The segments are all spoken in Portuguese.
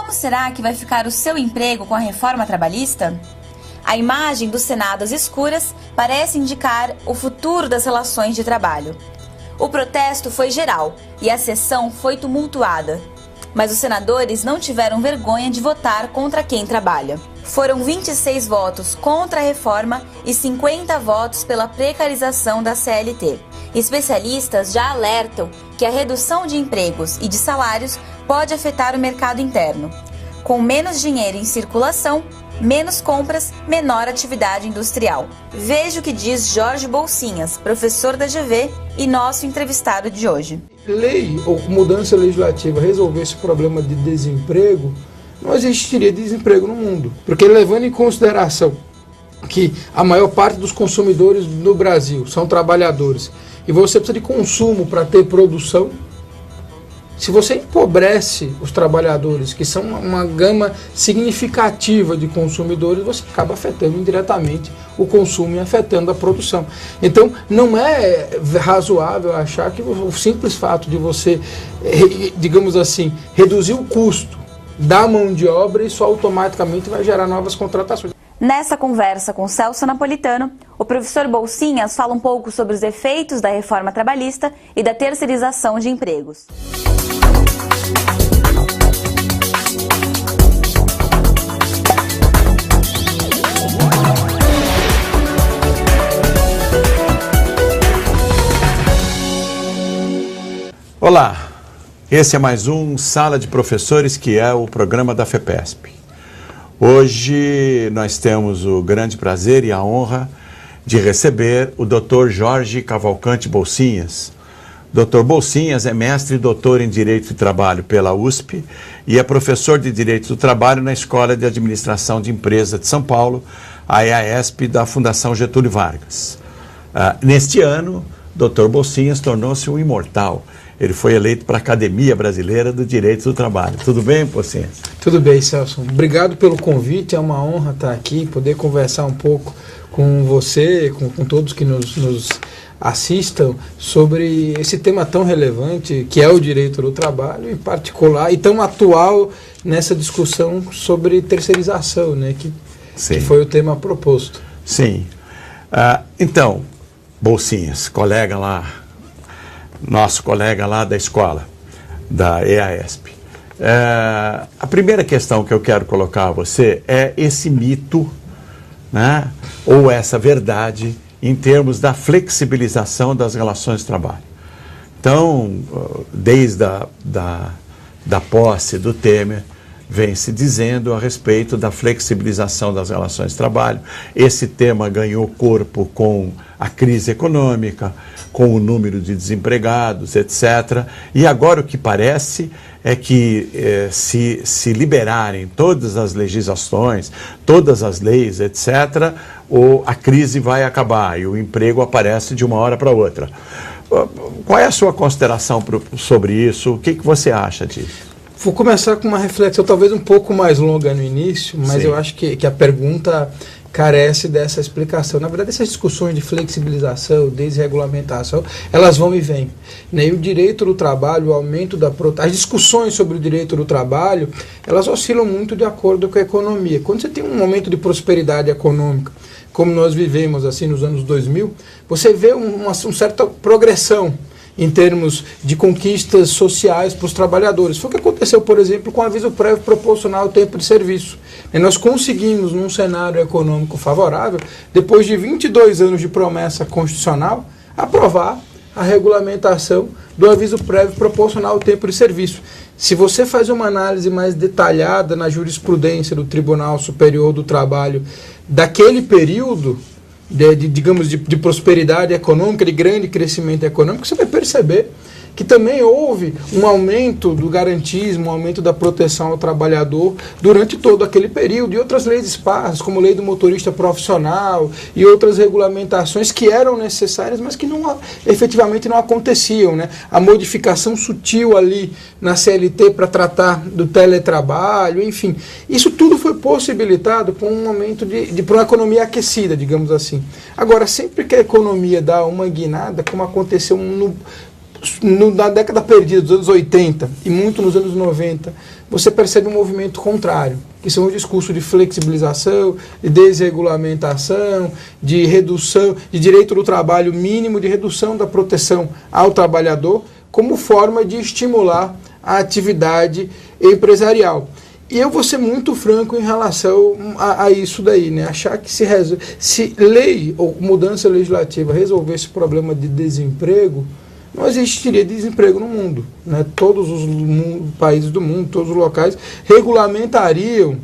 Como será que vai ficar o seu emprego com a reforma trabalhista? A imagem do Senado às escuras parece indicar o futuro das relações de trabalho. O protesto foi geral e a sessão foi tumultuada. Mas os senadores não tiveram vergonha de votar contra quem trabalha. Foram 26 votos contra a reforma e 50 votos pela precarização da CLT. Especialistas já alertam que a redução de empregos e de salários pode afetar o mercado interno. Com menos dinheiro em circulação, menos compras, menor atividade industrial. Veja o que diz Jorge Bolsinhas, professor da GV e nosso entrevistado de hoje. Lei ou mudança legislativa resolver esse problema de desemprego, não existiria desemprego no mundo. Porque levando em consideração que a maior parte dos consumidores no Brasil são trabalhadores e você precisa de consumo para ter produção, se você empobrece os trabalhadores, que são uma gama significativa de consumidores, você acaba afetando indiretamente o consumo e afetando a produção. Então, não é razoável achar que o simples fato de você, digamos assim, reduzir o custo da mão de obra, isso automaticamente vai gerar novas contratações. Nessa conversa com Celso Napolitano, o professor Bolsinhas fala um pouco sobre os efeitos da reforma trabalhista e da terceirização de empregos. Olá, esse é mais um Sala de Professores, que é o programa da FEPESP. Hoje nós temos o grande prazer e a honra de receber o Dr. Jorge Cavalcante Bolsinhas. Dr. Bolsinhas é mestre e doutor em Direito do Trabalho pela USP e é professor de Direito do Trabalho na Escola de Administração de Empresas de São Paulo, a EASP, da Fundação Getúlio Vargas. Neste ano, Dr. Bolsinhas tornou-se um imortal. Ele foi eleito para a Academia Brasileira do Direito do Trabalho. Tudo bem, Bolsinhas? Tudo bem, Celso. Obrigado pelo convite. É uma honra estar aqui, poder conversar um pouco com você, com todos que nos assistam, sobre esse tema tão relevante que é o direito do trabalho, em particular, e tão atual nessa discussão sobre terceirização, né, que foi o tema proposto. Sim. Então, Bolsinhas, colega lá, nosso colega lá da escola, da EASP. A primeira questão que eu quero colocar a você é esse mito, né, ou essa verdade em termos da flexibilização das relações de trabalho. Então, desde da posse do Temer, vem se dizendo a respeito da flexibilização das relações de trabalho. Esse tema ganhou corpo com a crise econômica, com o número de desempregados, etc. E agora o que parece é que se liberarem todas as legislações, todas as leis, etc., a crise vai acabar e o emprego aparece de uma hora para outra. Qual é a sua consideração sobre isso? O que você acha disso? Vou começar com uma reflexão talvez um pouco mais longa no início, mas eu acho que a pergunta carece dessa explicação. Na verdade, essas discussões de flexibilização, desregulamentação, elas vão e vêm, né? E o direito do trabalho, o aumento as discussões sobre o direito do trabalho, elas oscilam muito de acordo com a economia. Quando você tem um momento de prosperidade econômica, como nós vivemos assim nos anos 2000, você vê uma certa progressão em termos de conquistas sociais para os trabalhadores. Foi o que aconteceu, por exemplo, com o aviso prévio proporcional ao tempo de serviço. E nós conseguimos, num cenário econômico favorável, depois de 22 anos de promessa constitucional, aprovar a regulamentação do aviso prévio proporcional ao tempo de serviço. Se você faz uma análise mais detalhada na jurisprudência do Tribunal Superior do Trabalho daquele período, digamos, de prosperidade econômica, de grande crescimento econômico, você vai perceber que também houve um aumento do garantismo, um aumento da proteção ao trabalhador durante todo aquele período, e outras leis esparsas, como a lei do motorista profissional e outras regulamentações que eram necessárias, mas que efetivamente não aconteciam, né? A modificação sutil ali na CLT para tratar do teletrabalho, enfim, isso tudo foi possibilitado com um momento para uma economia aquecida, digamos assim. Agora, sempre que a economia dá uma guinada, como aconteceu na década perdida dos anos 80 e muito nos anos 90, você percebe um movimento contrário, que são o discurso de flexibilização, de desregulamentação, de redução, de direito do trabalho mínimo, de redução da proteção ao trabalhador, como forma de estimular a atividade empresarial. E eu vou ser muito franco em relação a isso daí, né? Achar que se lei ou mudança legislativa resolvesse o problema de desemprego, não existiria desemprego no mundo, né? Todos os países do mundo, todos os locais, regulamentariam,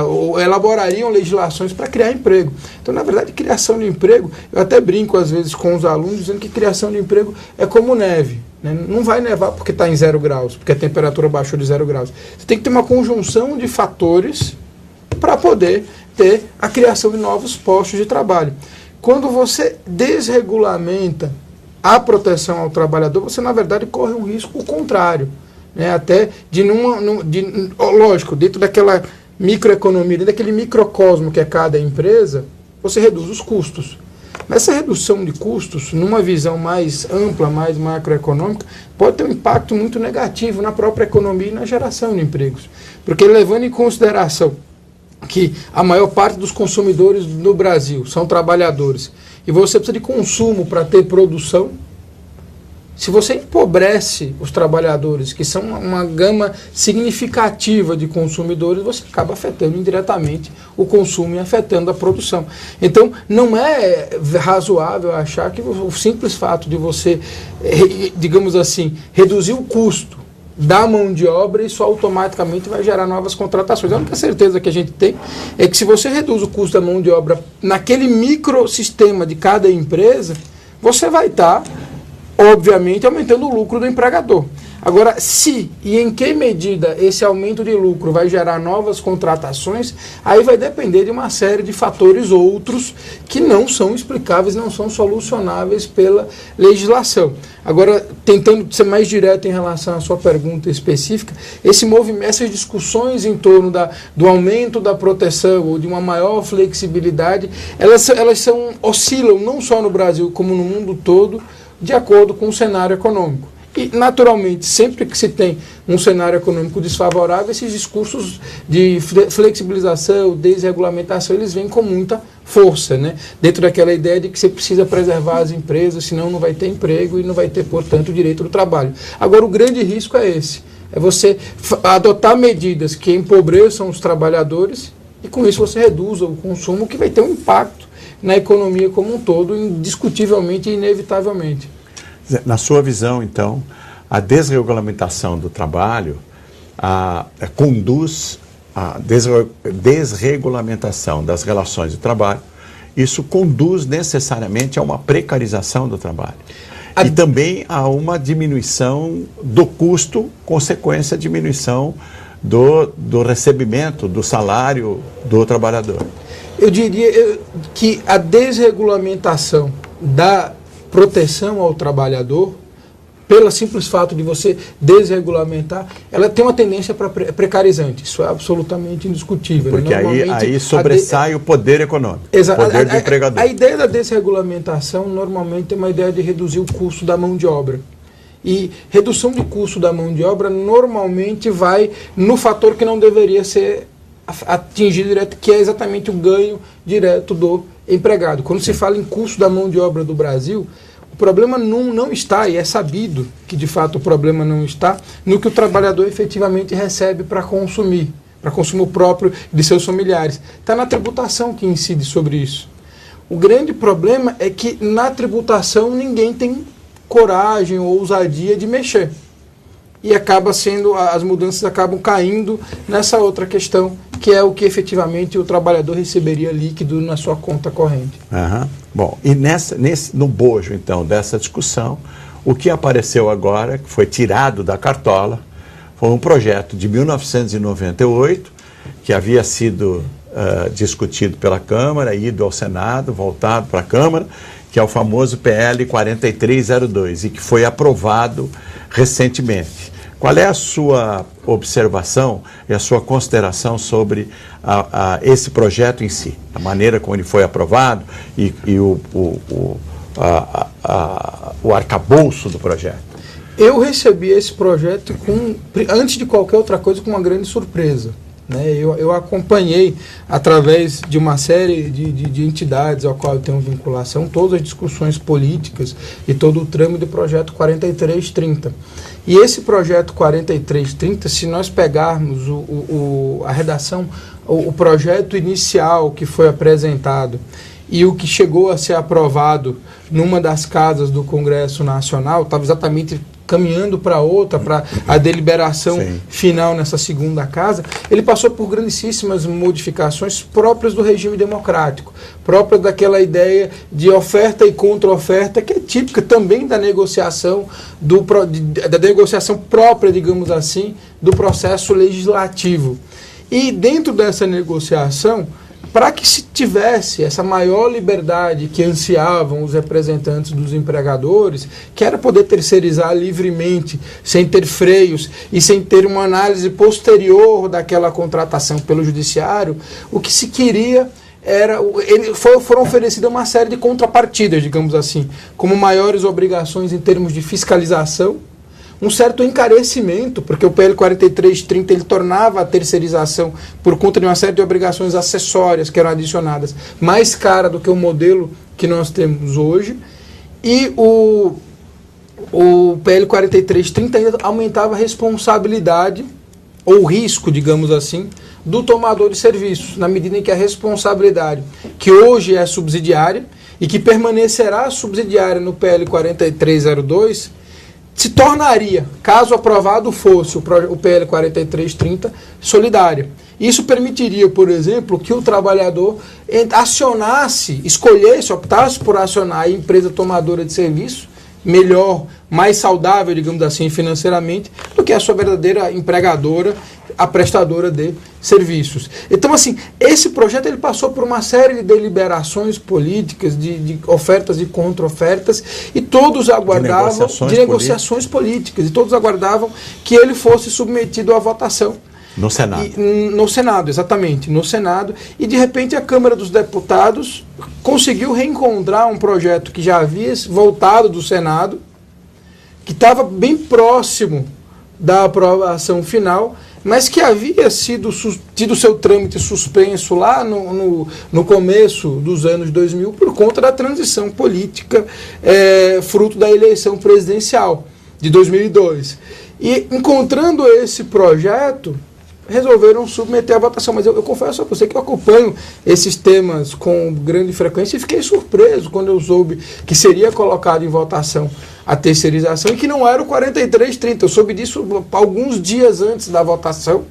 ou elaborariam legislações para criar emprego. Então, na verdade, criação de emprego, eu até brinco às vezes com os alunos, dizendo que criação de emprego é como neve, né? Não vai nevar porque está em 0 graus, porque a temperatura baixou de 0 graus. Você tem que ter uma conjunção de fatores para poder ter a criação de novos postos de trabalho. Quando você desregulamenta a proteção ao trabalhador, você, na verdade, corre um risco contrário, né? Até lógico, dentro daquela microeconomia, dentro daquele microcosmo que é cada empresa, você reduz os custos. Nessa redução de custos, numa visão mais ampla, mais macroeconômica, pode ter um impacto muito negativo na própria economia e na geração de empregos. Porque, levando em consideração que a maior parte dos consumidores no Brasil são trabalhadores, e você precisa de consumo para ter produção, se você empobrece os trabalhadores, que são uma gama significativa de consumidores, você acaba afetando indiretamente o consumo e afetando a produção. Então, não é razoável achar que o simples fato de você, digamos assim, reduzir o custo da mão de obra, isso automaticamente vai gerar novas contratações. A única certeza que a gente tem é que se você reduz o custo da mão de obra naquele microsistema de cada empresa, você vai estar, obviamente, aumentando o lucro do empregador. Agora, se e em que medida esse aumento de lucro vai gerar novas contratações, aí vai depender de uma série de fatores outros que não são explicáveis, não são solucionáveis pela legislação. Agora, tentando ser mais direto em relação à sua pergunta específica, essas discussões em torno do aumento da proteção ou de uma maior flexibilidade, elas oscilam não só no Brasil como no mundo todo, de acordo com o cenário econômico. E, naturalmente, sempre que se tem um cenário econômico desfavorável, esses discursos de flexibilização, desregulamentação, eles vêm com muita força, né? Dentro daquela ideia de que você precisa preservar as empresas, senão não vai ter emprego e não vai ter, portanto, direito do trabalho. Agora, o grande risco é esse, é você adotar medidas que empobreçam os trabalhadores e, com isso, você reduza o consumo, que vai ter um impacto na economia como um todo, indiscutivelmente e inevitavelmente. Na sua visão, então, a desregulamentação do trabalho conduz à desregulamentação das relações de trabalho. Isso conduz necessariamente a uma precarização do trabalho. E também a uma diminuição do custo, consequência da diminuição do recebimento, do salário do trabalhador. Eu diria que a desregulamentação da proteção ao trabalhador, pelo simples fato de você desregulamentar, ela tem uma tendência para precarizante. Isso é absolutamente indiscutível. Porque aí sobressai o poder econômico, o poder do empregador. A ideia da desregulamentação normalmente é uma ideia de reduzir o custo da mão de obra. E redução de custo da mão de obra normalmente vai no fator que não deveria ser atingido direto, que é exatamente o ganho direto do empregado. Quando se fala em custo da mão de obra do Brasil, o problema não está, e é sabido que de fato o problema não está, no que o trabalhador efetivamente recebe para consumir, para consumo próprio de seus familiares. Está na tributação que incide sobre isso. O grande problema é que na tributação ninguém tem coragem ou ousadia de mexer. E as mudanças acabam caindo nessa outra questão, que é o que efetivamente o trabalhador receberia líquido na sua conta corrente. Bom, e no bojo, então, dessa discussão, o que apareceu agora, que foi tirado da cartola, foi um projeto de 1998, que havia sido discutido pela Câmara, ido ao Senado, voltado para a Câmara, que é o famoso PL 4302, e que foi aprovado recentemente. Qual é a sua observação e a sua consideração sobre esse projeto em si? A maneira como ele foi aprovado e o arcabouço do projeto? Eu recebi esse projeto, antes de qualquer outra coisa, com uma grande surpresa. Né? Eu acompanhei, através de uma série de entidades ao qual eu tenho vinculação, todas as discussões políticas e todo o trâmite do projeto 4330. E esse projeto 4330, se nós pegarmos a redação, o projeto inicial que foi apresentado e o que chegou a ser aprovado numa das casas do Congresso Nacional, estava exatamente caminhando para outra, para a deliberação Sim. final nessa segunda casa, ele passou por grandíssimas modificações próprias do regime democrático, próprias daquela ideia de oferta e contra-oferta, que é típica também da negociação, da negociação própria, digamos assim, do processo legislativo. E dentro dessa negociação, para que se tivesse essa maior liberdade que ansiavam os representantes dos empregadores, que era poder terceirizar livremente, sem ter freios e sem ter uma análise posterior daquela contratação pelo judiciário, o que se queria foram oferecidas uma série de contrapartidas, digamos assim, como maiores obrigações em termos de fiscalização, um certo encarecimento, porque o PL 4330 ele tornava a terceirização, por conta de uma série de obrigações acessórias que eram adicionadas, mais cara do que o modelo que nós temos hoje, e o PL 4330 ainda aumentava a responsabilidade, ou risco, digamos assim, do tomador de serviços, na medida em que a responsabilidade, que hoje é subsidiária, e que permanecerá subsidiária no PL 4302, se tornaria, caso aprovado fosse o PL 4330, solidária. Isso permitiria, por exemplo, que o trabalhador optasse por acionar a empresa tomadora de serviço, melhor, mais saudável, digamos assim, financeiramente, do que a sua verdadeira empregadora, a prestadora de serviços. Então, assim, esse projeto ele passou por uma série de deliberações políticas, de ofertas e contra-ofertas, e todos aguardavam, de negociações políticas, e todos aguardavam que ele fosse submetido à votação. No Senado. No Senado, exatamente, no Senado. E, de repente, a Câmara dos Deputados conseguiu reencontrar um projeto que já havia voltado do Senado, que estava bem próximo da aprovação final, mas que havia tido seu trâmite suspenso lá no começo dos anos 2000 por conta da transição política, fruto da eleição presidencial de 2002. E, encontrando esse projeto, resolveram submeter à votação. Mas eu confesso a você que eu acompanho esses temas com grande frequência e fiquei surpreso quando eu soube que seria colocado em votação a terceirização e que não era o 4330. Eu soube disso alguns dias antes da votação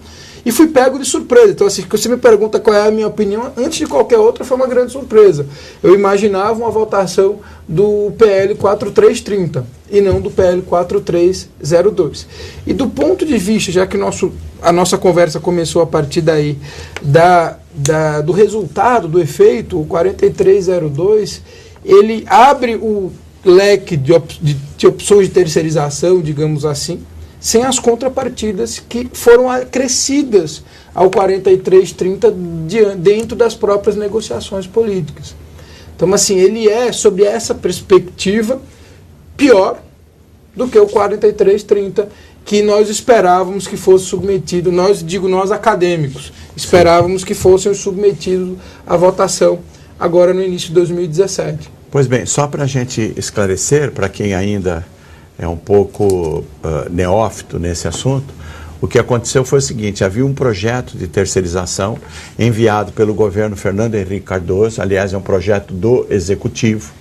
e fui pego de surpresa. Então, assim, você me pergunta qual é a minha opinião, antes de qualquer outra, foi uma grande surpresa. Eu imaginava uma votação do PL 4330 e não do PL 4302. E do ponto de vista, já que a nossa conversa começou a partir daí, do resultado, do efeito, o 4302, ele abre o leque de opções de terceirização, digamos assim, sem as contrapartidas que foram acrescidas ao 4330 dentro das próprias negociações políticas. Então, assim, ele é, sob essa perspectiva, pior do que o 4330, que nós esperávamos que fosse submetido, nós acadêmicos, esperávamos que fossem submetidos à votação agora no início de 2017. Pois bem, só para a gente esclarecer, para quem ainda é um pouco neófito nesse assunto, o que aconteceu foi o seguinte: havia um projeto de terceirização enviado pelo governo Fernando Henrique Cardoso, aliás, é um projeto do Executivo,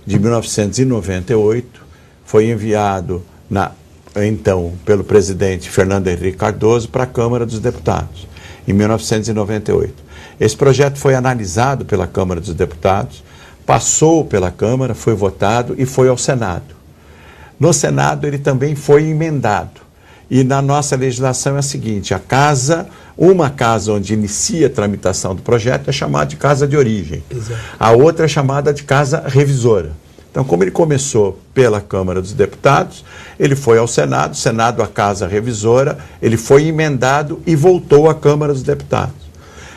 de 1998, foi enviado então pelo presidente Fernando Henrique Cardoso para a Câmara dos Deputados, em 1998. Esse projeto foi analisado pela Câmara dos Deputados, passou pela Câmara, foi votado e foi ao Senado. No Senado ele também foi emendado. E na nossa legislação é a seguinte: uma casa onde inicia a tramitação do projeto é chamada de casa de origem. Exato. A outra é chamada de casa revisora. Então, como ele começou pela Câmara dos Deputados, ele foi ao Senado, a casa revisora, ele foi emendado e voltou à Câmara dos Deputados.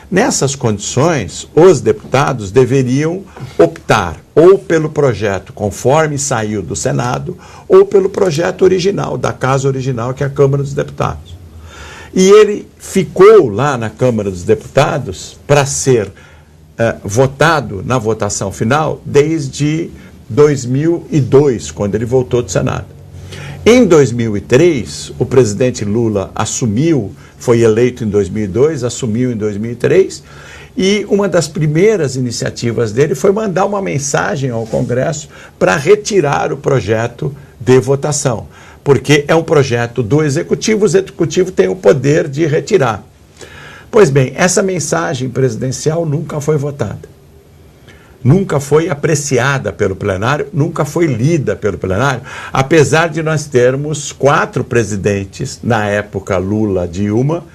Nessas condições, os deputados deveriam optar ou pelo projeto conforme saiu do Senado, ou pelo projeto original, da casa original, que é a Câmara dos Deputados. E ele ficou lá na Câmara dos Deputados para ser votado na votação final desde 2002, quando ele voltou do Senado. Em 2003, o presidente Lula assumiu, foi eleito em 2002, assumiu em 2003, e uma das primeiras iniciativas dele foi mandar uma mensagem ao Congresso para retirar o projeto de votação, porque é um projeto do Executivo, o Executivo tem o poder de retirar. Pois bem, essa mensagem presidencial nunca foi votada. Nunca foi apreciada pelo plenário, nunca foi lida pelo plenário, apesar de nós termos 4 presidentes, na época Lula, Dilma,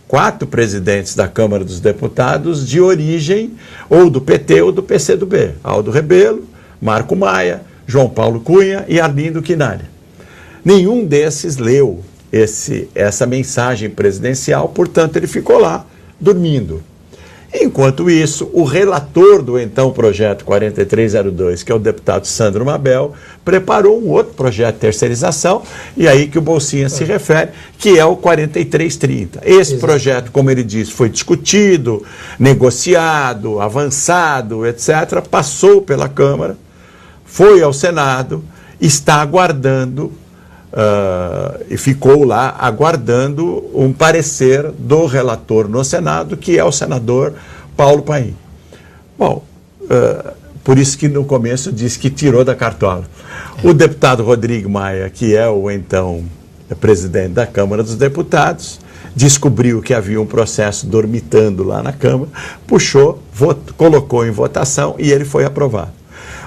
4 presidentes da Câmara dos Deputados de origem ou do PT ou do PCdoB, Aldo Rebelo, Marco Maia, João Paulo Cunha e Arlindo Quinalha. Nenhum desses leu essa mensagem presidencial, portanto ele ficou lá dormindo. Enquanto isso, o relator do então projeto 4302, que é o deputado Sandro Mabel, preparou um outro projeto de terceirização, e aí que o Bolsinha se refere, que é o 4330. Esse projeto, como ele disse, foi discutido, negociado, avançado, etc., passou pela Câmara, foi ao Senado, está aguardando, e ficou lá aguardando um parecer do relator no Senado, que é o senador Paulo Paim. Bom, por isso que no começo disse que tirou da cartola. O deputado Rodrigo Maia, que é o então presidente da Câmara dos Deputados, descobriu que havia um processo dormitando lá na Câmara, puxou, colocou em votação e ele foi aprovado.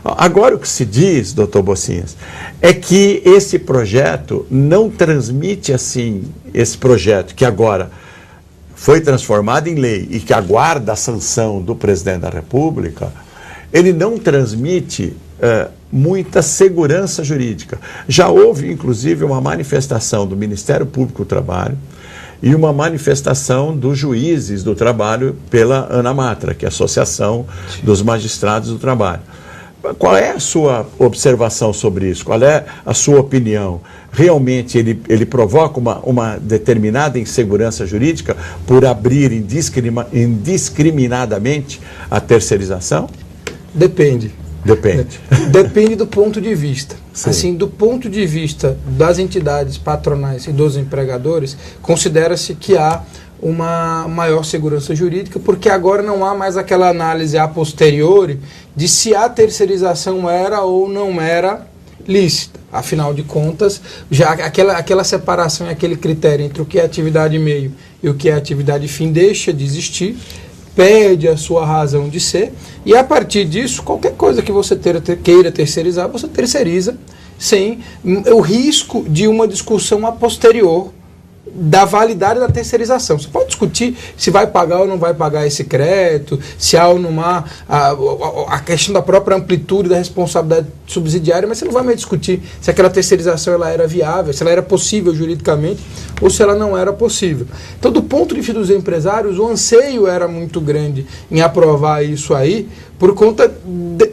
Agora, o que se diz, doutor Bocinhas, é que esse projeto não transmite assim, esse projeto que agora foi transformado em lei e que aguarda a sanção do presidente da República, ele não transmite muita segurança jurídica. Já houve, inclusive, uma manifestação do Ministério Público do Trabalho e uma manifestação dos juízes do trabalho pela ANAMATRA, que é a Associação dos Magistrados do Trabalho. Qual é a sua observação sobre isso? Qual é a sua opinião? Realmente ele provoca uma determinada insegurança jurídica por abrir indiscriminadamente a terceirização? Depende. Depende. Depende do ponto de vista. Sim. Assim, do ponto de vista das entidades patronais e dos empregadores, considera-se que há uma maior segurança jurídica, porque agora não há mais aquela análise a posteriori de se a terceirização era ou não era lícita. Afinal de contas, já aquela separação e aquele critério entre o que é atividade meio e o que é atividade fim deixa de existir, perde a sua razão de ser, e a partir disso, qualquer coisa que você queira terceirizar, você terceiriza sem o risco de uma discussão a posterior da validade da terceirização. Você pode discutir se vai pagar ou não vai pagar esse crédito, se há ou não há a questão da própria amplitude da responsabilidade subsidiária, mas você não vai mais discutir se aquela terceirização ela era viável, se ela era possível juridicamente ou se ela não era possível. Então, do ponto de vista dos empresários, o anseio era muito grande em aprovar isso aí, por conta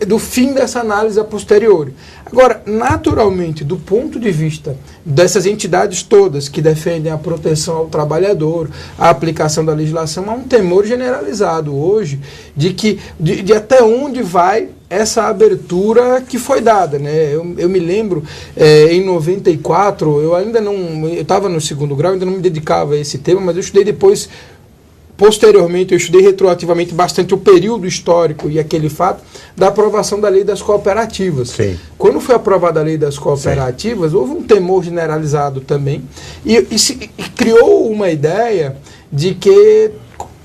do fim dessa análise a posteriori. Agora, naturalmente, do ponto de vista dessas entidades todas que defendem a proteção ao trabalhador, a aplicação da legislação, há um temor generalizado hoje de até onde vai essa abertura que foi dada, né? Eu me lembro, em 94, eu estava no segundo grau, ainda não me dedicava a esse tema, mas eu estudei depois. Posteriormente, eu estudei retroativamente bastante o período histórico e aquele fato da aprovação da lei das cooperativas. Sim. Quando foi aprovada a lei das cooperativas, houve um temor generalizado também e criou uma ideia de que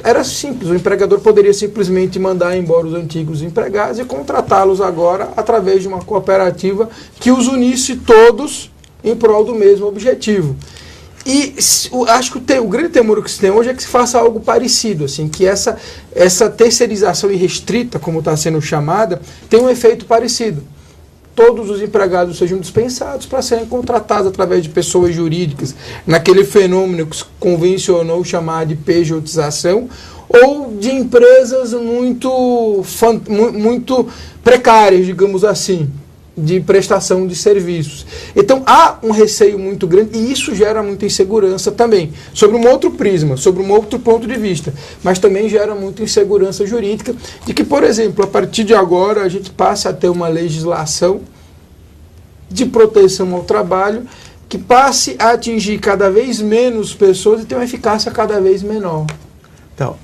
era simples, o empregador poderia simplesmente mandar embora os antigos empregados e contratá-los agora através de uma cooperativa que os unisse todos em prol do mesmo objetivo. E acho que o grande temor que se tem hoje é que se faça algo parecido, assim, que essa terceirização irrestrita, como está sendo chamada, tem um efeito parecido. todos os empregados sejam dispensados para serem contratados através de pessoas jurídicas, naquele fenômeno que se convencionou chamar de pejotização, ou de empresas muito precárias, digamos assim, de prestação de serviços. Então há um receio muito grande e isso gera muita insegurança também, sobre um outro prisma, sobre um outro ponto de vista, mas também gera muita insegurança jurídica de que, por exemplo, a partir de agora a gente passe a ter uma legislação de proteção ao trabalho que passe a atingir cada vez menos pessoas e ter uma eficácia cada vez menor. Então,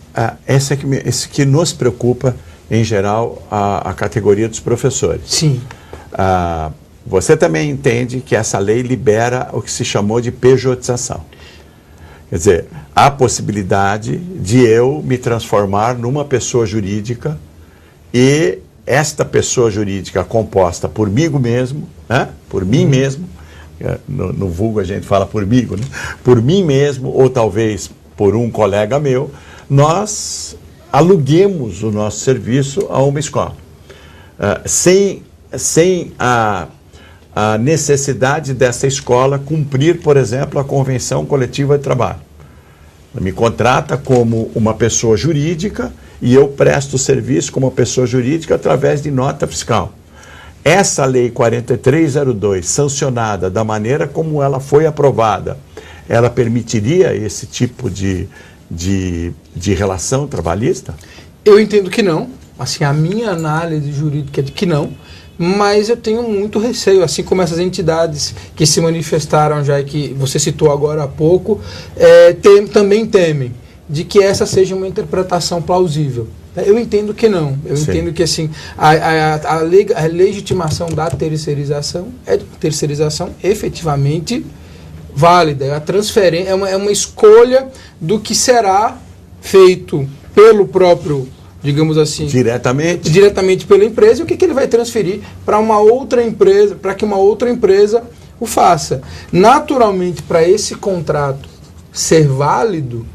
esse que nos preocupa, em geral, a categoria dos professores. Sim. Você também entende que essa lei libera o que se chamou de pejotização. Quer dizer, há possibilidade de eu me transformar numa pessoa jurídica e esta pessoa jurídica composta por mim mesmo, né? Por mim mesmo, no vulgo a gente fala pormigo, né? Por mim mesmo ou talvez por um colega meu, nós aluguemos o nosso serviço a uma escola, sem a necessidade dessa escola cumprir, por exemplo, a Convenção Coletiva de Trabalho. Me contrata como uma pessoa jurídica e eu presto serviço como uma pessoa jurídica através de nota fiscal. Essa Lei 4302, sancionada da maneira como ela foi aprovada, ela permitiria esse tipo de relação trabalhista? Eu entendo que não. Assim, a minha análise jurídica é de que não, mas eu tenho muito receio, assim como essas entidades que se manifestaram já e que você citou agora há pouco, também temem de que essa seja uma interpretação plausível. Eu entendo que não. Eu Sim. entendo que assim, a legitimação da terceirização é terceirização efetivamente válida. A transferência é uma escolha do que será feito pelo próprio, digamos assim, diretamente pela empresa, e o que ele vai transferir para uma outra empresa, para que uma outra empresa o faça. Naturalmente, para esse contrato ser válido,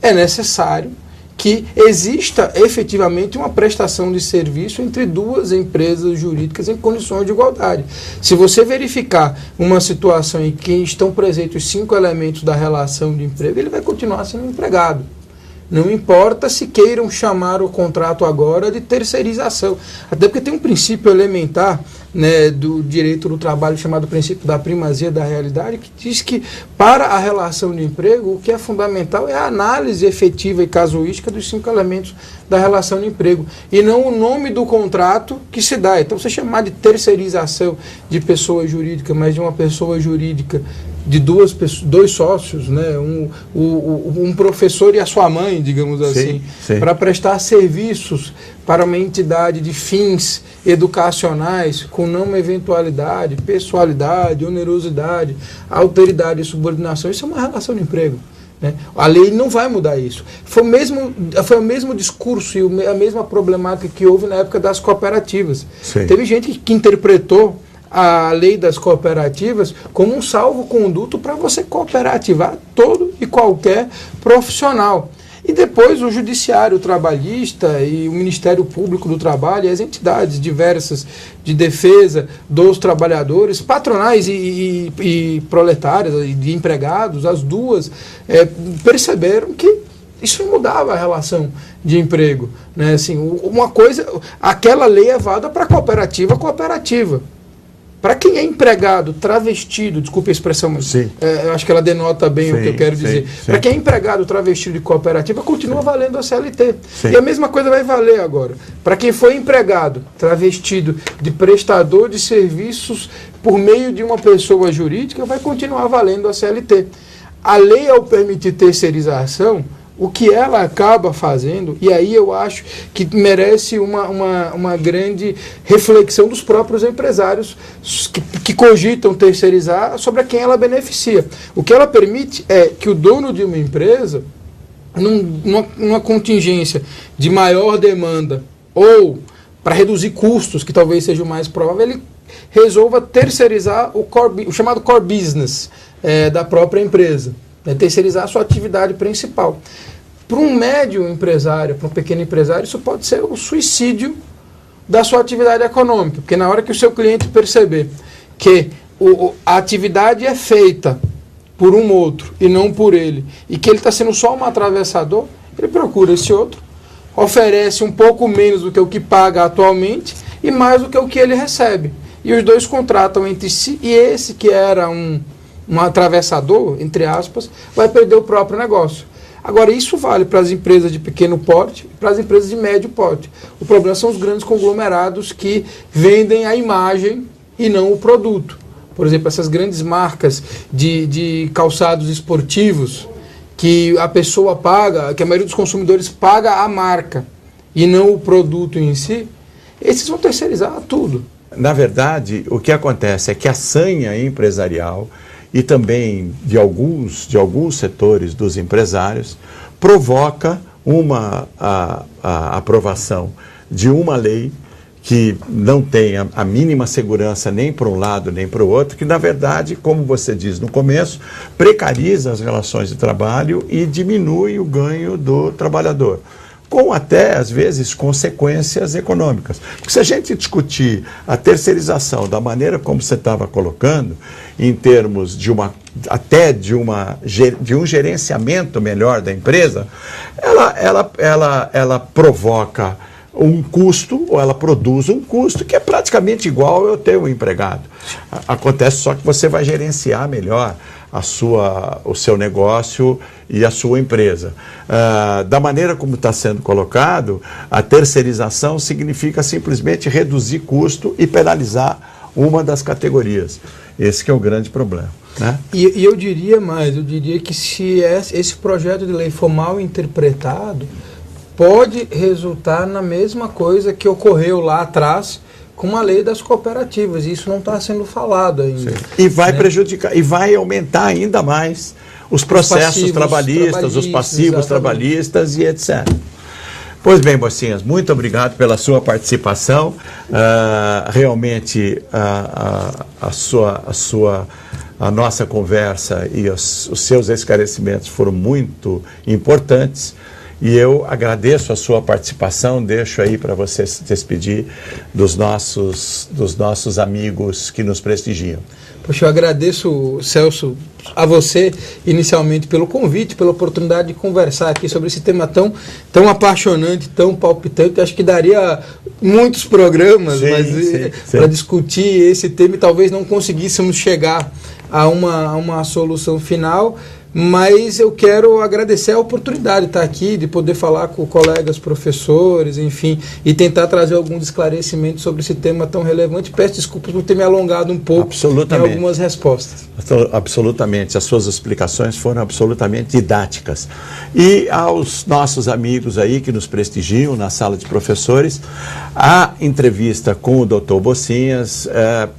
é necessário que exista efetivamente uma prestação de serviço entre duas empresas jurídicas em condições de igualdade. Se você verificar uma situação em que estão presentes os 5 elementos da relação de emprego, ele vai continuar sendo empregado. Não importa se queiram chamar o contrato agora de terceirização. Até porque tem um princípio elementar, né, do direito do trabalho chamado princípio da primazia da realidade, que diz que para a relação de emprego o que é fundamental é a análise efetiva e casuística dos 5 elementos da relação de emprego e não o nome do contrato que se dá. Então você chamar de terceirização de pessoa jurídica, mas de uma pessoa jurídica de dois sócios, né? Um professor e a sua mãe, digamos assim, para prestar serviços para uma entidade de fins educacionais com não eventualidade, pessoalidade, onerosidade, alteridade e subordinação. Isso é uma relação de emprego. Né? A lei não vai mudar isso. Foi o mesmo discurso e a mesma problemática que houve na época das cooperativas. Sim. Teve gente que interpretou a lei das cooperativas como um salvo-conduto para você cooperativar todo e qualquer profissional. E depois o Judiciário Trabalhista e o Ministério Público do Trabalho e as entidades diversas de defesa dos trabalhadores, patronais e proletárias, e de empregados, as duas, perceberam que isso não mudava a relação de emprego. Né? Assim, uma coisa, aquela lei é válida para cooperativa. Para quem é empregado travestido, desculpe a expressão, mas eu acho que ela denota bem o que eu quero dizer. Para quem é empregado travestido de cooperativa, continua valendo a CLT. E a mesma coisa vai valer agora. Para quem foi empregado travestido de prestador de serviços por meio de uma pessoa jurídica, vai continuar valendo a CLT. A lei, ao permitir terceirização, o que ela acaba fazendo, e aí eu acho que merece uma grande reflexão dos próprios empresários que cogitam terceirizar sobre a quem ela beneficia. O que ela permite é que o dono de uma empresa, numa contingência de maior demanda ou para reduzir custos, que talvez seja o mais provável, ele resolva terceirizar o chamado core business da própria empresa. Terceirizar a sua atividade principal. Para um médio empresário, para um pequeno empresário, isso pode ser o suicídio da sua atividade econômica. Porque na hora que o seu cliente perceber que a atividade é feita por um outro e não por ele, e que ele está sendo só um atravessador, ele procura esse outro, oferece um pouco menos do que o que paga atualmente e mais do que o que ele recebe. E os dois contratam entre si, e esse que era um atravessador, entre aspas, vai perder o próprio negócio. Agora, isso vale para as empresas de pequeno porte e para as empresas de médio porte. O problema são os grandes conglomerados que vendem a imagem e não o produto. Por exemplo, essas grandes marcas de calçados esportivos, que a pessoa paga, que a maioria dos consumidores paga a marca e não o produto em si, esses vão terceirizar tudo. Na verdade, o que acontece é que a sanha empresarial e também de alguns setores dos empresários provoca a aprovação de uma lei que não tem a mínima segurança nem para um lado nem para o outro, que na verdade, como você diz no começo, precariza as relações de trabalho e diminui o ganho do trabalhador, com até, às vezes, consequências econômicas. Porque se a gente discutir a terceirização da maneira como você estava colocando, em termos de um gerenciamento melhor da empresa, ela provoca um custo, ou ela produz um custo que é praticamente igual eu ter um empregado. Acontece só que você vai gerenciar melhor o seu negócio e a sua empresa. Da maneira como está sendo colocado, a terceirização significa simplesmente reduzir custo e penalizar uma das categorias. Esse que é o grande problema, né? E eu diria mais, eu diria que se esse projeto de lei for mal interpretado, pode resultar na mesma coisa que ocorreu lá atrás com a lei das cooperativas, e isso não está sendo falado ainda. Sim. E vai prejudicar, e vai aumentar ainda mais os processos trabalhistas, os passivos trabalhistas e etc. Pois bem, Bocinhas, muito obrigado pela sua participação. Realmente a nossa conversa e os seus esclarecimentos foram muito importantes. E eu agradeço a sua participação, deixo aí para você se despedir dos nossos amigos que nos prestigiam. Poxa, eu agradeço, Celso, a você inicialmente pelo convite, pela oportunidade de conversar aqui sobre esse tema tão apaixonante, tão palpitante. Acho que daria muitos programas para discutir esse tema e talvez não conseguíssemos chegar a uma solução final. Mas eu quero agradecer a oportunidade de estar aqui, de poder falar com colegas, professores, enfim, e tentar trazer alguns esclarecimentos sobre esse tema tão relevante. Peço desculpas por ter me alongado um pouco em algumas respostas. Absolutamente, as suas explicações foram absolutamente didáticas. E aos nossos amigos aí que nos prestigiam na sala de professores, a entrevista com o Dr. Bocinhas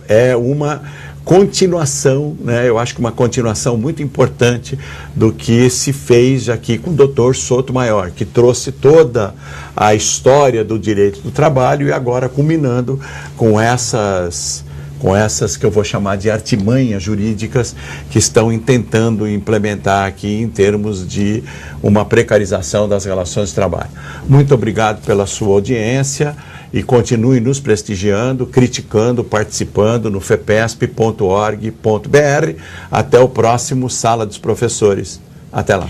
é uma continuação, né? Eu acho que uma continuação muito importante do que se fez aqui com o Dr. Sotomayor, que trouxe toda a história do direito do trabalho e agora culminando com essas que eu vou chamar de artimanhas jurídicas que estão tentando implementar aqui em termos de uma precarização das relações de trabalho. Muito obrigado pela sua audiência e continue nos prestigiando, criticando, participando no fepesp.org.br. Até o próximo Sala dos Professores. Até lá.